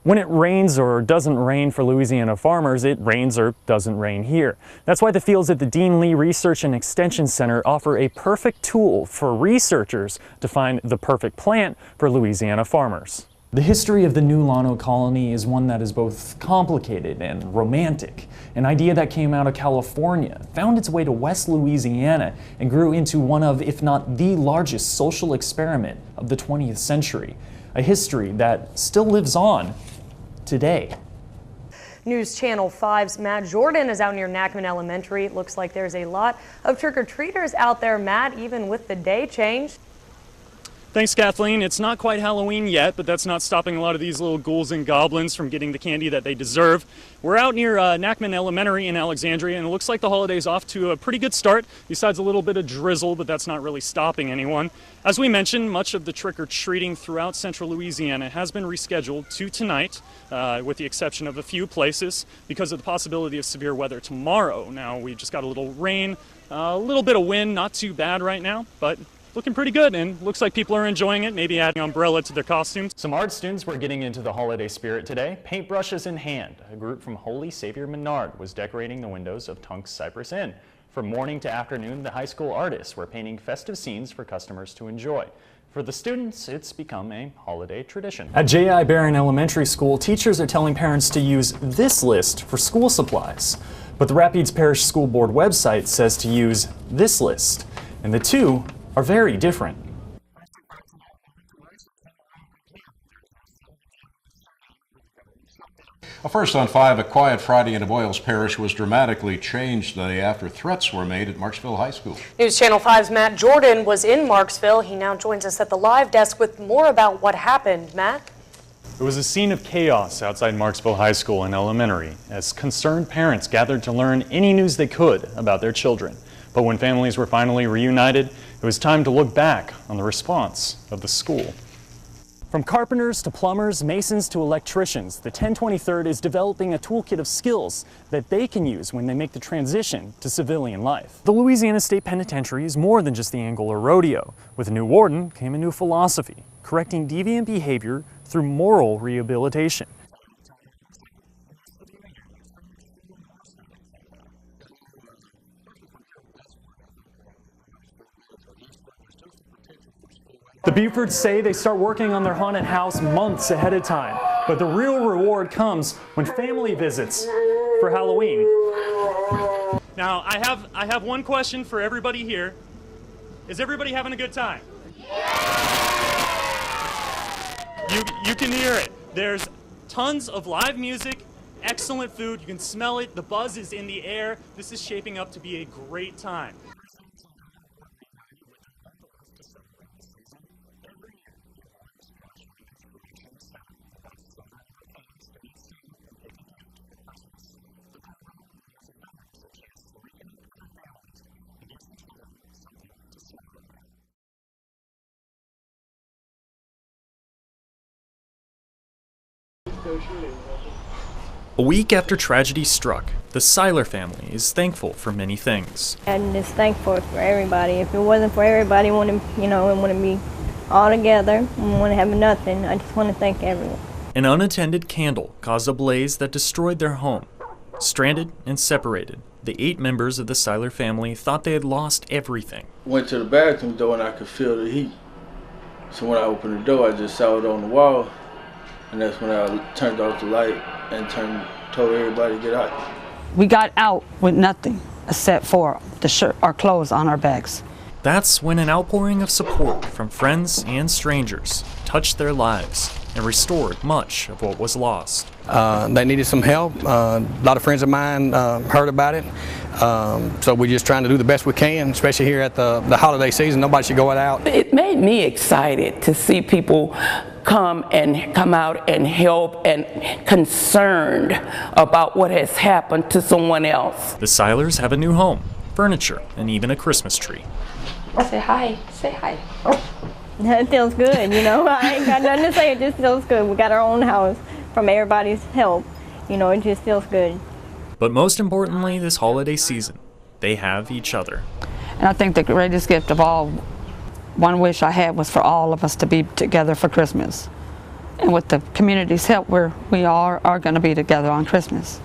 When it rains or doesn't rain for Louisiana farmers, it rains or doesn't rain here. That's why the fields at the Dean Lee Research and Extension Center offer a perfect tool for researchers to find the perfect plant for Louisiana farmers. The history of the new Llano colony is one that is both complicated and romantic. An idea that came out of California, found its way to West Louisiana, and grew into one of, if not the largest social experiment of the 20th century. A history that still lives on today. News Channel 5's Matt Jordan is out near Nachman Elementary. It looks like there's a lot of trick-or-treaters out there, Matt, even with the day change. Thanks, Kathleen. It's not quite Halloween yet, but that's not stopping a lot of these little ghouls and goblins from getting the candy that they deserve. We're out near Nachman Elementary in Alexandria, and it looks like the holiday's off to a pretty good start, besides a little bit of drizzle, but that's not really stopping anyone. As we mentioned, much of the trick-or-treating throughout central Louisiana has been rescheduled to tonight, with the exception of a few places, because of the possibility of severe weather tomorrow. Now, we just got a little rain, a little bit of wind, not too bad right now, but looking pretty good, and looks like people are enjoying it, maybe adding an umbrella to their costumes. Some art students were getting into the holiday spirit today, paintbrushes in hand. A group from Holy Savior Menard was decorating the windows of Tunk's Cypress Inn. From morning to afternoon, the high school artists were painting festive scenes for customers to enjoy. For the students, it's become a holiday tradition. At J.I. Barron Elementary School, teachers are telling parents to use this list for school supplies. But the Rapides Parish School Board website says to use this list, and the two are very different. First on 5, a quiet Friday in Avoyelles Parish was dramatically changed the day after threats were made at Marksville High School. News Channel 5's Matt Jordan was in Marksville. He now joins us at the live desk with more about what happened. Matt? It was a scene of chaos outside Marksville High School and Elementary as concerned parents gathered to learn any news they could about their children. But when families were finally reunited, it was time to look back on the response of the school. From carpenters to plumbers, masons to electricians, the 1023rd is developing a toolkit of skills that they can use when they make the transition to civilian life. The Louisiana State Penitentiary is more than just the Angular Rodeo. With a new warden came a new philosophy, correcting deviant behavior through moral rehabilitation. The Bufords say they start working on their haunted house months ahead of time, but the real reward comes when family visits for Halloween. Now, I have one question for everybody here. Is everybody having a good time? You can hear it. There's tons of live music, excellent food, you can smell it, the buzz is in the air. This is shaping up to be a great time. A week after tragedy struck, the Seiler family is thankful for many things. And just thankful for everybody. If it wasn't for everybody, it wouldn't be all together, we wouldn't have nothing. I just want to thank everyone. An unattended candle caused a blaze that destroyed their home. Stranded and separated, the 8 members of the Seiler family thought they had lost everything. Went to the bathroom door and I could feel the heat. So when I opened the door, I just saw it on the wall. And that's when I turned off the light and told everybody to get out. We got out with nothing except for the shirt, our clothes on our backs. That's when an outpouring of support from friends and strangers touched their lives and restored much of what was lost. They needed some help. A lot of friends of mine heard about it. So we're just trying to do the best we can, especially here at the holiday season. Nobody should go out. It made me excited to see people come out and help and concerned about what has happened to someone else. The Seilers have a new home, furniture, and even a Christmas tree. Say hi. Say hi. It feels good, you know. I ain't got nothing to say. It just feels good. We got our own house from everybody's help. You know, it just feels good. But most importantly, this holiday season, they have each other. And I think the greatest gift of all, one wish I had was for all of us to be together for Christmas. And with the community's help, we all are going to be together on Christmas.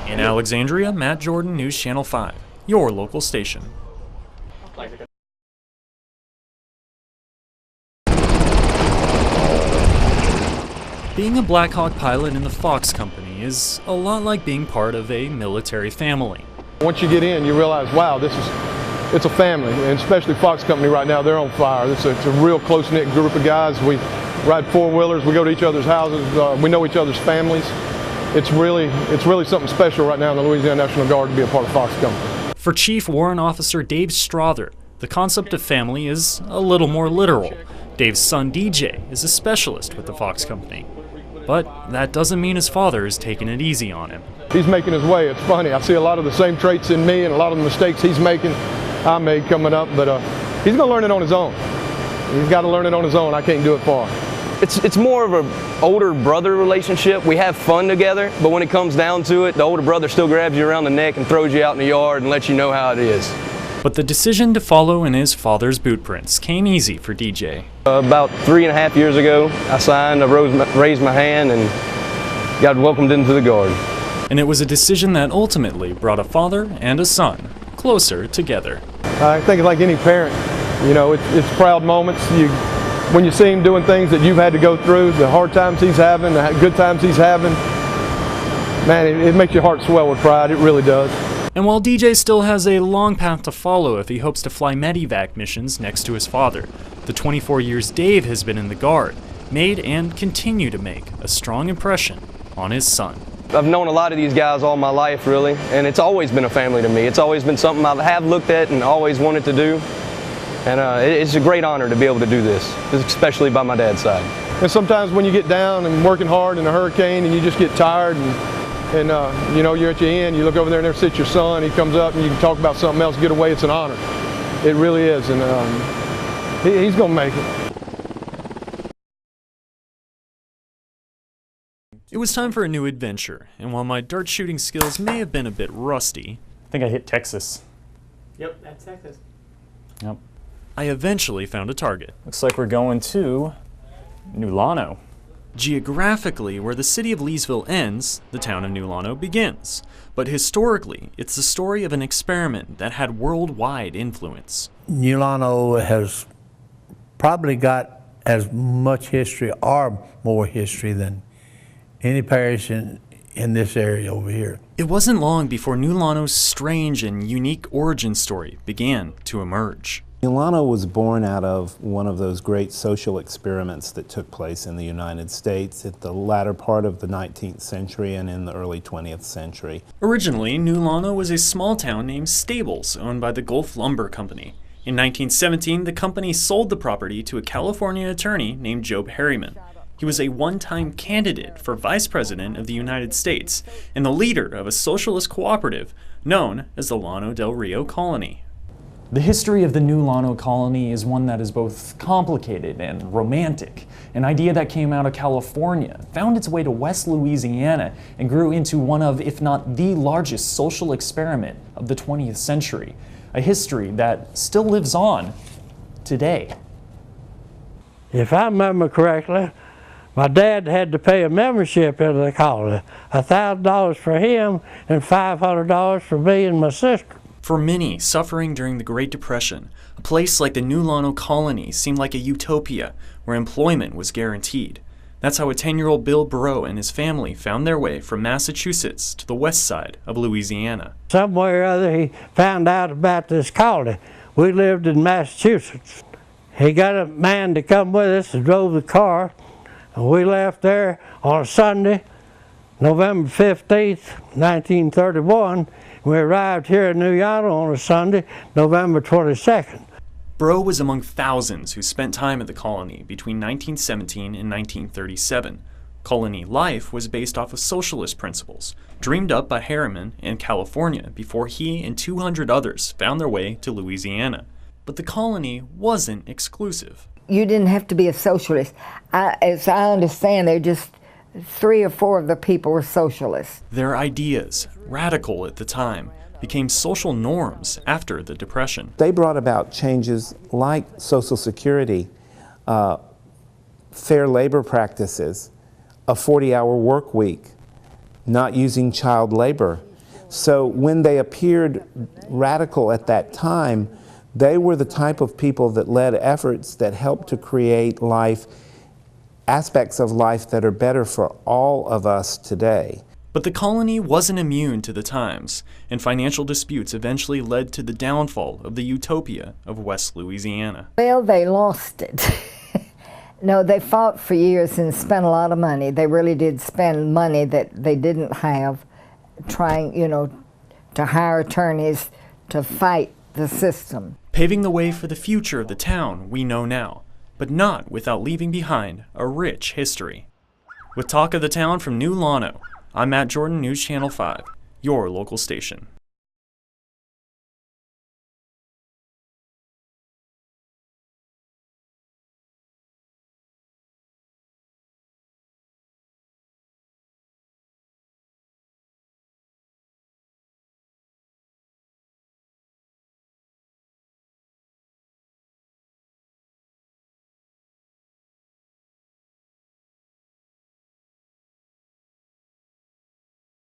In Alexandria, Matt Jordan, News Channel 5, your local station. Being a Black Hawk pilot in the Fox Company is a lot like being part of a military family. Once you get in, you realize, wow, it's a family, and especially Fox Company right now, they're on fire. It's a real close-knit group of guys. We ride four-wheelers, we go to each other's houses, we know each other's families. It's really something special right now in the Louisiana National Guard to be a part of Fox Company. For Chief Warrant Officer Dave Strother, the concept of family is a little more literal. Dave's son DJ is a specialist with the Fox Company. But that doesn't mean his father is taking it easy on him. He's making his way. It's funny. I see a lot of the same traits in me and a lot of the mistakes he's making, I made coming up, but he's going to learn it on his own. He's got to learn it on his own. I can't do it for him. It's more of an older brother relationship. We have fun together, but when it comes down to it, the older brother still grabs you around the neck and throws you out in the yard and lets you know how it is. But the decision to follow in his father's bootprints came easy for DJ. About 3.5 years ago, I signed, raised my hand, and got welcomed into the Guard. And it was a decision that ultimately brought a father and a son closer together. I think like any parent, you know, it's proud moments. When you see him doing things that you've had to go through, the hard times he's having, the good times he's having, man, it makes your heart swell with pride. It really does. And while DJ still has a long path to follow if he hopes to fly medevac missions next to his father, the 24 years Dave has been in the Guard made and continue to make a strong impression on his son. I've known a lot of these guys all my life, really, and it's always been a family to me. It's always been something I have looked at and always wanted to do. And it's a great honor to be able to do this, especially by my dad's side. And sometimes when you get down and working hard in a hurricane and you just get tired and you know, you're at your end, you look over there and there sits your son, he comes up and you can talk about something else, get away, it's an honor. It really is, and he's going to make it. It was time for a new adventure, and while my dart shooting skills may have been a bit rusty, I think I hit Texas. Yep, that's Texas. Yep. I eventually found a target. Looks like we're going to Llano. Geographically, where the city of Leesville ends, the town of Llano begins. But historically, it's the story of an experiment that had worldwide influence. Llano has probably got as much history or more history than any parish in this area over here. It wasn't long before Llano's strange and unique origin story began to emerge. Llano was born out of one of those great social experiments that took place in the United States at the latter part of the 19th century and in the early 20th century. Originally, Llano was a small town named Stables, owned by the Gulf Lumber Company. In 1917, the company sold the property to a California attorney named Job Harriman. He was a one-time candidate for Vice President of the United States and the leader of a socialist cooperative known as the Llano del Rio Colony. The history of the new Llano colony is one that is both complicated and romantic. An idea that came out of California, found its way to West Louisiana, and grew into one of, if not the largest social experiment of the 20th century. A history that still lives on today. If I remember correctly, my dad had to pay a membership into the colony, $1,000 for him and $500 for me and my sister. For many suffering during the Great Depression, a place like the New Llano colony seemed like a utopia where employment was guaranteed. That's how a 10-year-old Bill Burrow and his family found their way from Massachusetts to the west side of Louisiana. Somewhere or other he found out about this colony. We lived in Massachusetts. He got a man to come with us and drove the car, and we left there on a Sunday, November 15th, 1931. We arrived here in Llano on a Sunday, November 22nd. Burrow was among thousands who spent time at the colony between 1917 and 1937. Colony life was based off of socialist principles, dreamed up by Harriman in California before he and 200 others found their way to Louisiana. But the colony wasn't exclusive. You didn't have to be a socialist. As I understand, they're just 3 or 4 of the people were socialists. Their ideas, radical at the time, became social norms after the Depression. They brought about changes like Social Security, fair labor practices, a 40-hour work week, not using child labor. So when they appeared radical at that time, they were the type of people that led efforts that helped to create life, aspects of life that are better for all of us today. But the colony wasn't immune to the times, and financial disputes eventually led to the downfall of the utopia of West Louisiana. Well, they lost it. No, they fought for years and spent a lot of money. They really did spend money that they didn't have, trying, you know, to hire attorneys to fight the system. Paving the way for the future of the town we know now, but not without leaving behind a rich history. With Talk of the Town from New Llano, I'm Matt Jordan, News Channel 5, your local station.